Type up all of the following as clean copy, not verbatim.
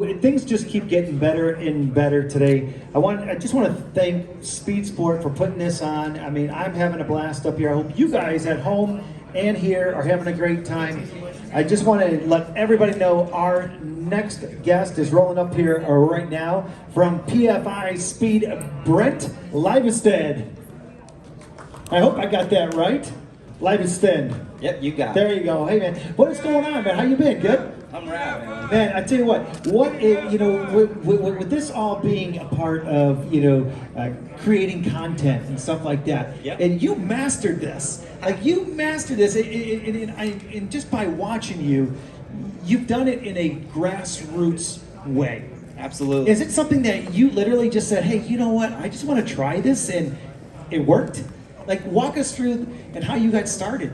Things just keep getting better and better today. I just want to thank Speed Sport for putting this on. I mean, I'm having a blast up here. I hope you guys at home and here are having a great time. I just want to let everybody know our next guest is rolling up here right now from PFI Speed, Brent Livestead. I hope I got that right. Livestead. Yep, you got it. There you go. Hey man, what is going on, man? How you been? Good? I'm right, man. Man, I tell you what is, with this all being a part of, creating content and stuff like that, Yep. and you mastered this. Like, you mastered this, and just by watching you, you've done it in a grassroots way. Absolutely. Is it something that you literally just said, hey, you know what, I just want to try this, and it worked? Like, walk us through and how you got started.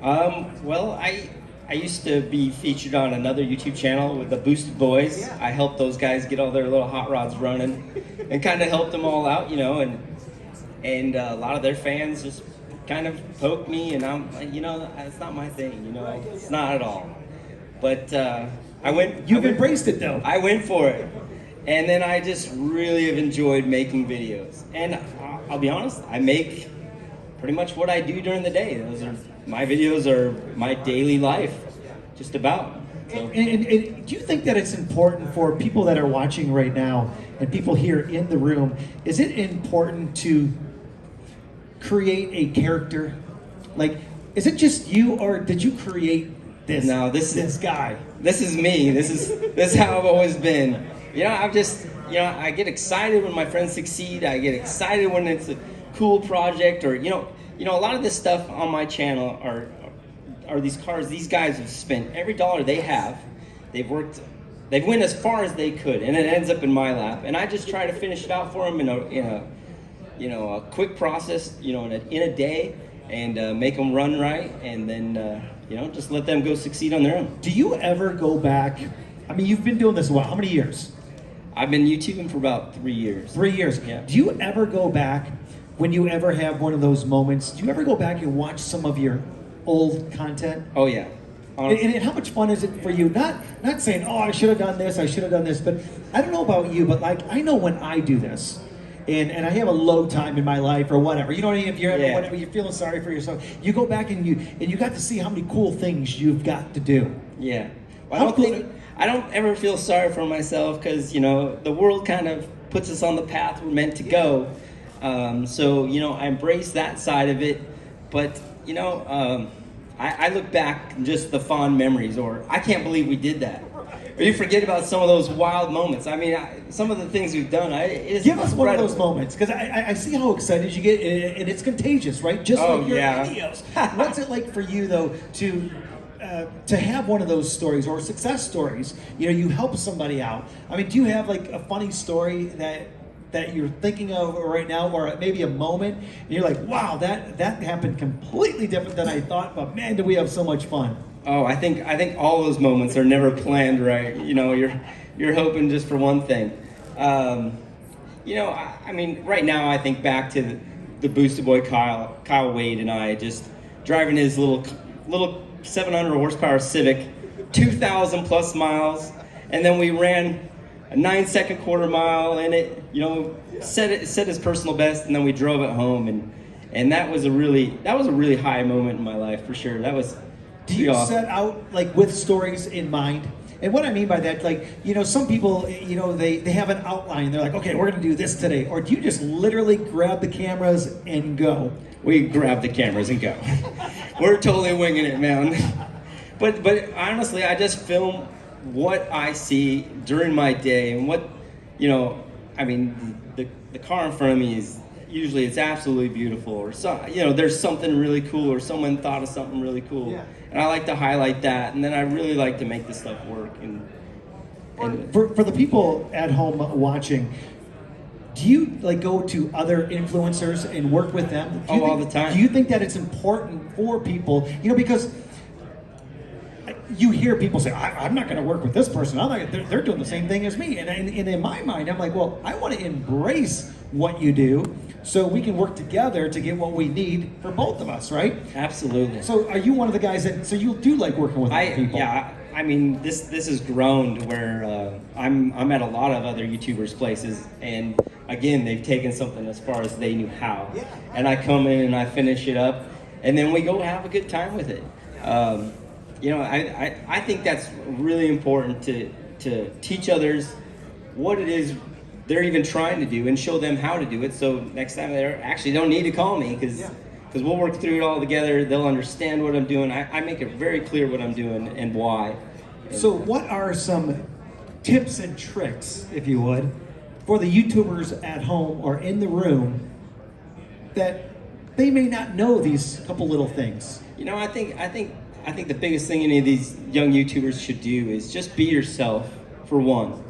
Well, I used to be featured on another YouTube channel with the Boosted Boys. Yeah. I helped those guys get all their little hot rods running and kind of helped them all out, and a lot of their fans just kind of poked me, and I'm like, it's not my thing, it's not at all. But You've embraced it though. I went for it. And then I just really have enjoyed making videos. And I'll be honest, I make pretty much what I do during the day. My videos are my daily life, just about. So. And do you think that it's important for people that are watching right now and people here in the room, is it important to create a character? Like, is it just you, or did you create this? No, this guy. This is me. This is how I've always been. I get excited when my friends succeed. I get excited when it's a cool project, or a lot of this stuff on my channel are these cars. These guys have spent every dollar they have. They've went as far as they could, and it ends up in my lap. And I just try to finish it out for them in a quick process, in a day, and make them run right, and then just let them go succeed on their own. Do you ever go back? I mean, you've been doing this a while. How many years? I've been YouTubing for about 3 years. 3 years. Yeah. Do you ever go back when you ever have one of those moments? Do you ever go back and watch some of your old content? Oh yeah. And how much fun is it for you? Not saying, oh, I should have done this, I should have done this, but I don't know about you, but like, I know when I do this, and I have a low time in my life or whatever, you know what I mean? If you're whatever, you're feeling sorry for yourself, you go back and you got to see how many cool things you've got to do. Yeah. Well, I don't ever feel sorry for myself, because the world kind of puts us on the path we're meant to go. So I embrace that side of it, but I look back and just the fond memories, or I can't believe we did that. Or you forget about some of those wild moments. I mean, some of the things we've done. Give us one of those moments, because I see how excited you get, and it's contagious, right? Just like your videos. What's it like for you though to have one of those stories, or success stories? You help somebody out. I mean, do you have like a funny story that you're thinking of right now, or maybe a moment, and you're like, wow, that happened completely different than I thought, but man, do we have so much fun. Oh, I think all those moments are never planned right. You're hoping just for one thing. I mean, right now I think back to the Boosted Boy Kyle Wade and I just driving his little 700 horsepower Civic, 2,000 plus miles, and then we ran a 9-second quarter mile in it, set his personal best, and then we drove it home, and that was a really high moment in my life, for sure. That was Do you set out like with stories in mind? And what I mean by that, like, some people, they have an outline. They're like, okay, we're gonna do this today. Or do you just literally grab the cameras and go? We grab the cameras and go. We're totally winging it, man. But honestly, I just film what I see during my day, and what, I mean, the car in front of me is usually, it's absolutely beautiful, or there's something really cool, or someone thought of something really cool. Yeah. And I like to highlight that, and then I really like to make this stuff work. And for the people at home watching, do you like go to other influencers and work with them? All the time. Do you think that it's important for people, because you hear people say, I'm not going to work with this person. They're doing the same thing as me. And in my mind, I'm like, well, I want to embrace what you do so we can work together to get what we need for both of us, right? Absolutely. So are you one of the guys so you do like working with other people? Yeah, I mean, this has grown to where I'm at a lot of other YouTubers' places, and again, they've taken something as far as they knew how, and I come in and I finish it up, and then we go have a good time with it. You know, I think that's really important to teach others what it is they're even trying to do and show them how to do it. So next time they actually don't need to call me because we'll work through it all together. They'll understand what I'm doing. I make it very clear what I'm doing and why. So what are some tips and tricks, if you would, for the YouTubers at home or in the room that they may not know these couple little things? You know, I think the biggest thing any of these young YouTubers should do is just be yourself, for one.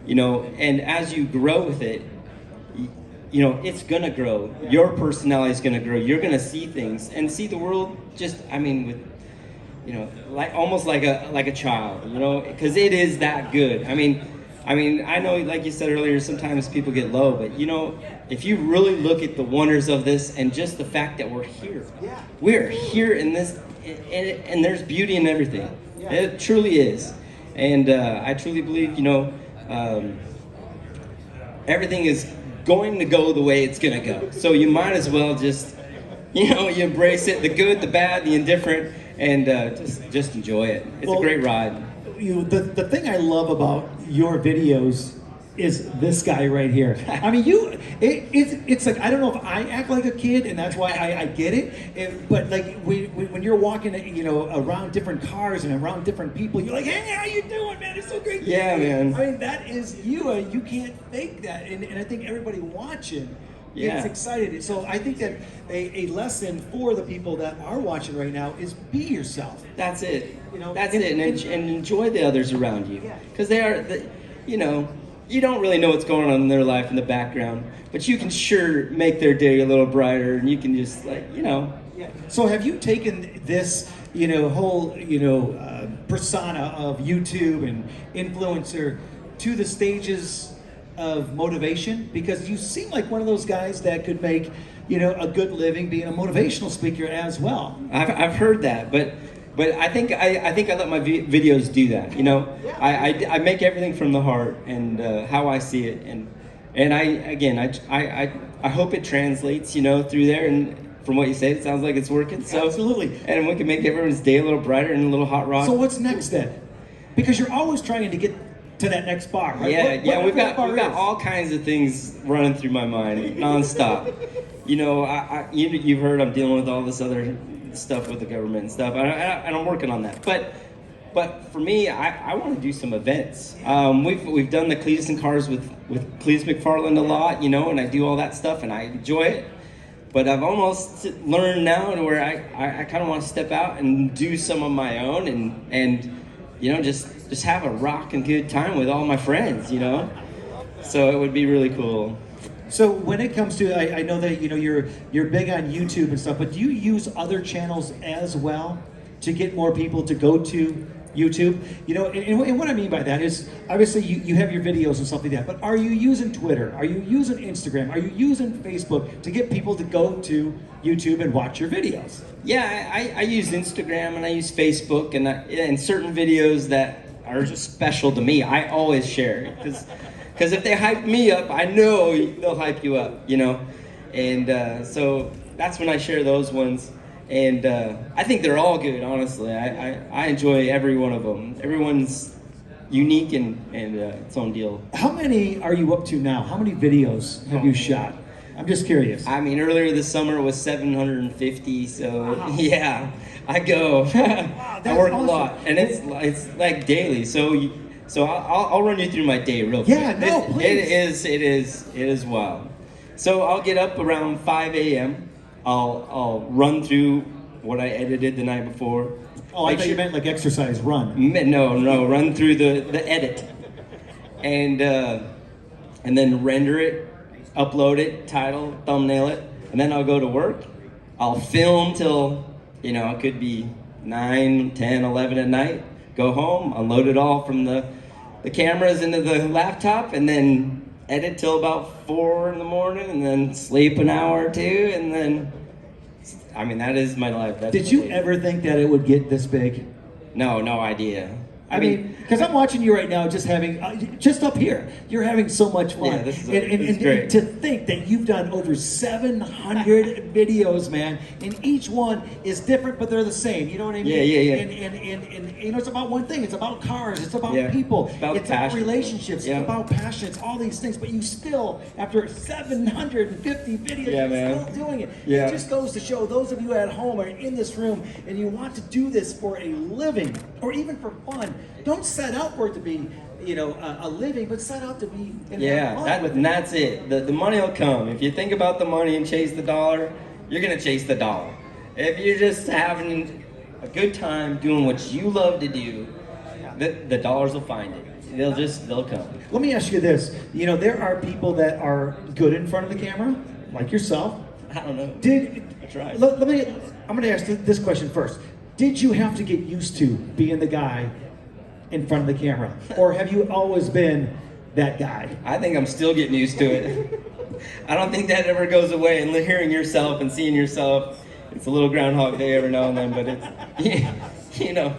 You know, and as you grow with it, you know, it's gonna grow. Your personality is gonna grow. You're gonna see things and see the world just, I mean, with, you know, like almost like a child, you know, because it is that good. I mean, I know, like you said earlier, sometimes people get low, but you know, if you really look at the wonders of this and just the fact that we're here in this, and there's beauty in everything. It truly is, and I truly believe, you know, everything is going to go the way it's going to go. So you might as well just, you know, you embrace it, the good, the bad, the indifferent, and just enjoy it. It's a great ride. You, the thing I love about your videos is this guy right here. I mean, it's like, I don't know if I act like a kid, and that's why I get it, but like when you're walking, you know, around different cars and around different people, you're like, hey, how you doing, man? It's so great. Yeah, man. I mean, that is you. You can't fake that, and I think everybody watching gets excited. So I think that a lesson for the people that are watching right now is be yourself. That's it. You know, that's it, and enjoy the others around you, because they are, you know. You don't really know what's going on in their life in the background, but you can sure make their day a little brighter, and you can just, like, you know. So have you taken this, you know, whole, you know, persona of YouTube and influencer to the stages of motivation? Because you seem like one of those guys that could make, you know, a good living being a motivational speaker as well. I've heard that, but I think I let my videos do that. You know, I make everything from the heart and how I see it, and I hope it translates, you know, through there. And from what you say, it sounds like it's working. So absolutely, and we can make everyone's day a little brighter and a little hot rod. So what's next then? Because you're always trying to get to that next bar, right? We've got all kinds of things running through my mind nonstop. You know, you've heard I'm dealing with all this other stuff with the government and stuff, and I'm working on that. But for me, I want to do some events. We've done the Cletus and Cars with Cletus McFarland a lot, you know, and I do all that stuff, and I enjoy it. But I've almost learned now to where I kind of want to step out and do some of my own, and you know, just have a rockin' good time with all my friends, you know. So it would be really cool. So when it comes to, I know that, you know, you're big on YouTube and stuff, but do you use other channels as well to get more people to go to YouTube? You know, and what I mean by that is, obviously you have your videos and stuff like that, but are you using Twitter? Are you using Instagram? Are you using Facebook to get people to go to YouTube and watch your videos? Yeah, I use Instagram and I use Facebook, and certain videos that are just special to me, I always share, because if they hype me up, I know they'll hype you up, you know? And so that's when I share those ones. And I think they're all good, honestly. I enjoy every one of them. Everyone's unique and its own deal. How many are you up to now? How many videos have you shot? I'm just curious. I mean, earlier this summer it was 750, so yeah, I go. Wow, I work awesome. a lot, and it's like daily. So I'll run you through my day real quick. Yeah, no, please. It is wild. So I'll get up around 5 a.m. I'll run through what I edited the night before. Oh, I thought you meant like exercise, run. No, run through the edit, and then render it, upload it, title, thumbnail it, and then I'll go to work. I'll film till, you know, it could be 9, 10, 11 at night. Go home, unload it all from the cameras into the laptop, and then edit till about 4 in the morning, and then sleep an hour or two, and then, I mean, that is my life. Did you ever think that it would get this big? No idea. I mean, because I'm watching you right now, just having, just up here, you're having so much fun. Yeah, this is And great. to think that you've done over 700 videos, man, and each one is different, but they're the same. You know what I mean? Yeah. And you know, it's about one thing. It's about cars. It's about Yeah. people. It's about about passion. relationships. Yeah. It's about passion. It's all these things. But you still, after 750 videos, Yeah, you're man. still doing it. Yeah. It just goes to show those of you at home are in this room and you want to do this for a living or even for fun. Don't set out for it to be, you know, a living, but set out to be. And have fun with and that's it. The money will come. If you think about the money and chase the dollar, you're gonna chase the dollar. If you're just having a good time doing what you love to do, the dollars will find it. They'll come. Let me ask you this. You know, there are people that are good in front of the camera, like yourself. I don't know. I tried. I'm going to ask this question first. Did you have to get used to being the guy in front of the camera? Or have you always been that guy? I think I'm still getting used to it. I don't think that ever goes away. And hearing yourself and seeing yourself, it's a little Groundhog Day every now and then, but it's, you know,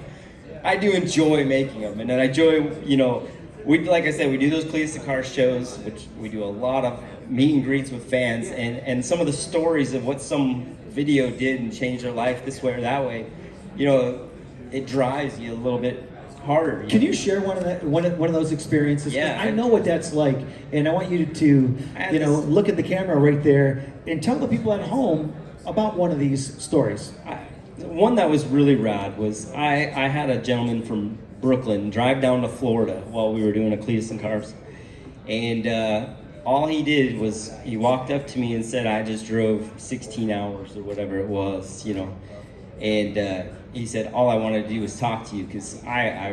I do enjoy making them. And I enjoy, you know, like I said, we do those Cleats to Car shows, which we do a lot of meet and greets with fans, and some of the stories of what some video did and changed their life this way or that way, you know, it drives you a little bit harder. Can you share one of those experiences? Yeah, I know what that's like, and I want you to look at the camera right there and tell the people at home about one of these stories. One that was really rad was I had a gentleman from Brooklyn drive down to Florida while we were doing a Cleats and Cars, and all he did was he walked up to me and said, I just drove 16 hours or whatever it was, you know, and he said, all I wanted to do was talk to you because I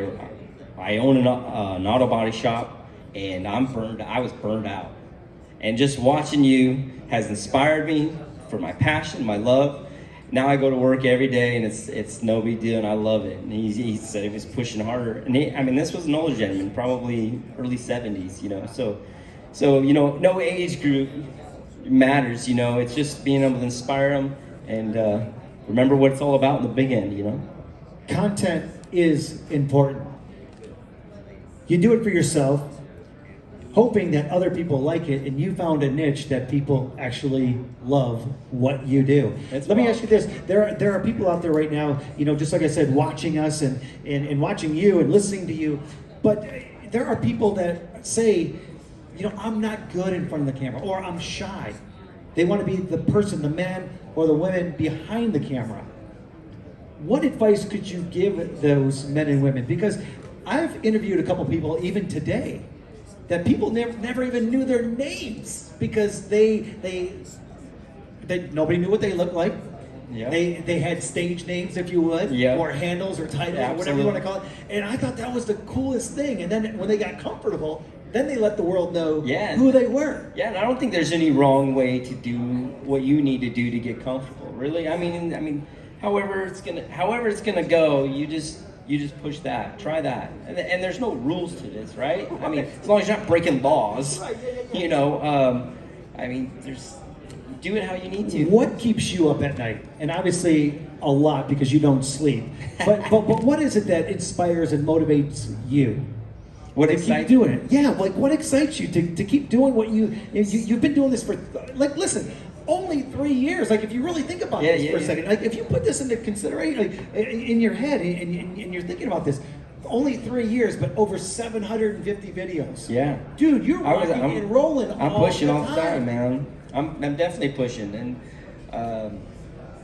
own an auto body shop and I was burned out, and just watching you has inspired me for my passion, my love. Now I go to work every day and it's no big deal and I love it. And he said he was pushing harder. And this was an older gentleman, probably early 70s, you know. So you know, no age group matters, you know. It's just being able to inspire them and remember what it's all about in the big end, you know. Content is important. You do it for yourself, hoping that other people like it, and you found a niche that people actually love what you do. Let me ask you this. There are people out there right now, you know, just like I said, watching us and watching you and listening to you, but there are people that say, you know, I'm not good in front of the camera, or I'm shy. They want to be the person, the man or the women behind the camera. What advice could you give those men and women? Because I've interviewed a couple people even today that people never even knew their names because they nobody knew what they looked like. Yeah. They had stage names, if you would, Yeah. or handles or titles, or whatever you want to call it. And I thought that was the coolest thing. And then when they got comfortable, then they let the world know who they were. Yeah, and I don't think there's any wrong way to do what you need to do to get comfortable. Really, I mean, however it's gonna go, you just push that, try that, and there's no rules to this, right? I mean, as long as you're not breaking laws, you know. I mean, do it how you need to. What keeps you up at night? And obviously a lot because you don't sleep. But what is it that inspires and motivates you? What to excites keep doing it? Yeah, like what excites you to keep doing what you've been doing this for? Like, listen, only 3 years. Like, if you really think about this for a second, like if you put this into consideration, like in your head, and you're thinking about this, only 3 years, but over 750 videos. Yeah, dude, you're rocking and rolling. I'm pushing all the time, man. I'm definitely pushing, and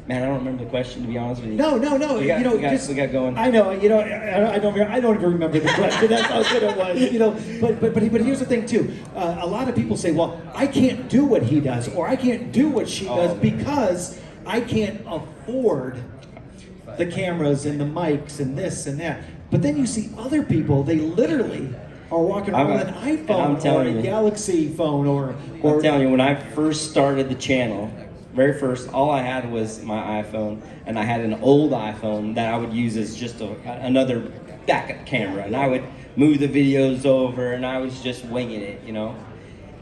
man, I don't remember the question, to be honest with you. No. We got going. I know. You know, I don't even remember the question. That's how good it was. You know, but here's the thing too. A lot of people say, well, I can't do what he does, or I can't do what she does because I can't afford the cameras and the mics and this and that. But then you see other people, they literally are walking around with an iPhone or a Galaxy phone or I'm telling you, when I first started the channel, very first, all I had was my iPhone, and I had an old iPhone that I would use as just another backup camera, and I would move the videos over, and I was just winging it, you know.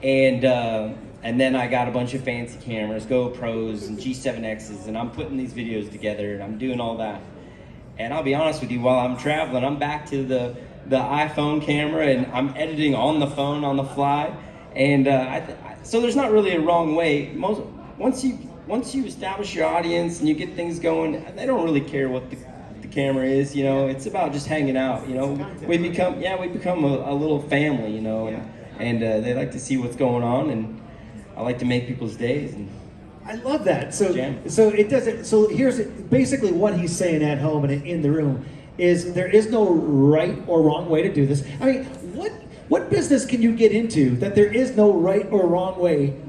And then I got a bunch of fancy cameras, GoPros and G7Xs, and I'm putting these videos together, and I'm doing all that. And I'll be honest with you, while I'm traveling, I'm back to the iPhone camera, and I'm editing on the phone on the fly. And so there's not really a wrong way. Once you establish your audience and you get things going, they don't really care what the camera is. You know, it's about just hanging out. You know, we become a little family. You know, and they like to see what's going on, and I like to make people's days. And I love that. So, Jam. so it doesn't. So here's basically what he's saying at home and in the room is there is no right or wrong way to do this. I mean, what business can you get into that there is no right or wrong way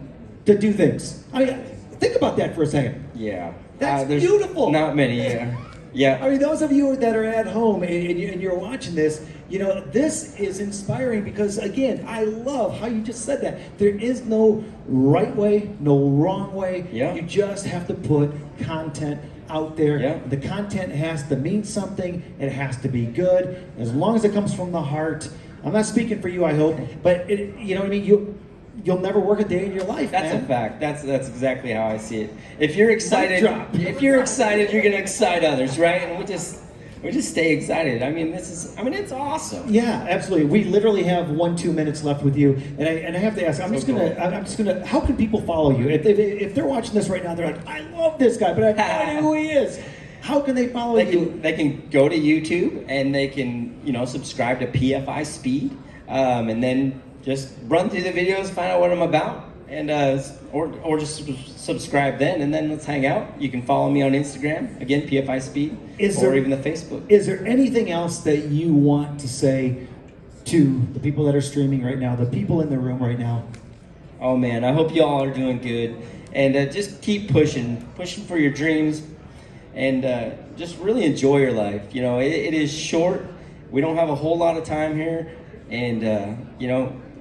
to do things? I mean, think about that for a second. Yeah, That's there's beautiful. Not many. Yeah, yeah. I mean, those of you that are at home and you're watching this, you know, this is inspiring because, again, I love how you just said that. There is no right way, no wrong way. Yeah. You just have to put content out there. Yeah. The content has to mean something. It has to be good. As long as it comes from the heart. I'm not speaking for you, I hope, but you know what I mean? You'll never work a day in your life. That's man. a fact. That's exactly how I see it. If you're excited, drop. you're gonna excite others, right? And we just stay excited. I mean, it's awesome. Yeah, absolutely. We literally have 1-2 minutes left with you, and I have to ask. I'm just cool. gonna. How can people follow you? If they're watching this right now, they're like, I love this guy, but I have no idea who he is. How can they follow you? They can go to YouTube and they can subscribe to PFI Speed, and then just run through the videos, find out what I'm about, and or just subscribe then, and then let's hang out. You can follow me on Instagram, again, PFI Speed, or even the Facebook. Is there anything else that you want to say to the people that are streaming right now, the people in the room right now? Oh man, I hope you all are doing good, and just keep pushing for your dreams, and just really enjoy your life. You know, it is short. We don't have a whole lot of time here, and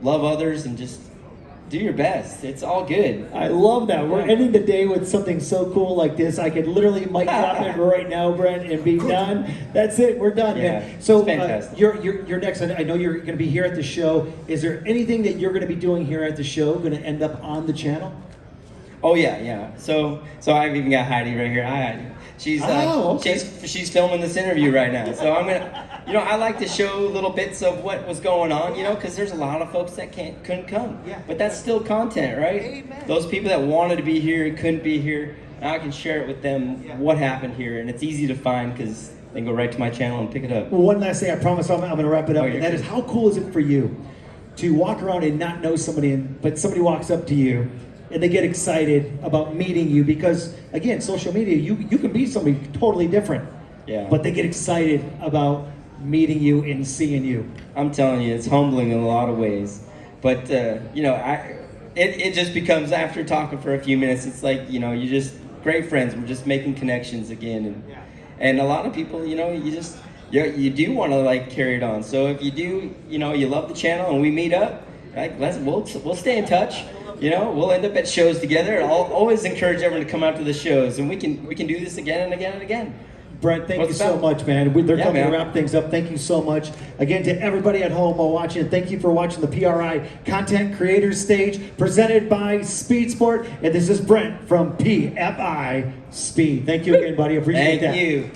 love others and just do your best. It's all good. I love that. We're ending the day with something so cool like this. I could literally mic drop it right now, Brent, and be done. That's it. We're done, Yeah, man. So it's fantastic. you're next. I know you're going to be here at the show. Is there anything that you're going to be doing here at the show going to end up on the channel? Oh yeah. So I've even got Heidi right here. Hi, Heidi. She's filming this interview right now. So I'm gonna, I like to show little bits of what was going on, because there's a lot of folks that couldn't come. Yeah. But that's still content, right? Amen. Those people that wanted to be here and couldn't be here, now I can share it with them what happened here, and it's easy to find because they can go right to my channel and pick it up. Well, one last thing. I promise I'm going to wrap it up. you're And that good. is, how cool is it for you to walk around and not know somebody, but somebody walks up to you and they get excited about meeting you because, again, social media, you can be somebody totally different. Yeah. But they get excited about meeting you and seeing you. I'm telling you, it's humbling in a lot of ways. But it just becomes, after talking for a few minutes, it's like you're just great friends. We're just making connections again, and a lot of people, you do want to carry it on. So if you do, you love the channel and we meet up, we'll stay in touch. We'll end up at shows together. I'll always encourage everyone to come out to the shows, and we can do this again and again and again. Brent, thank you so much, man. They're coming man. to wrap things up. Thank you so much. Again, to everybody at home while watching, thank you for watching the PRI Content Creators Stage presented by Speed Sport. And this is Brent from PFI Speed. Thank you again, buddy. Appreciate that. Thank you.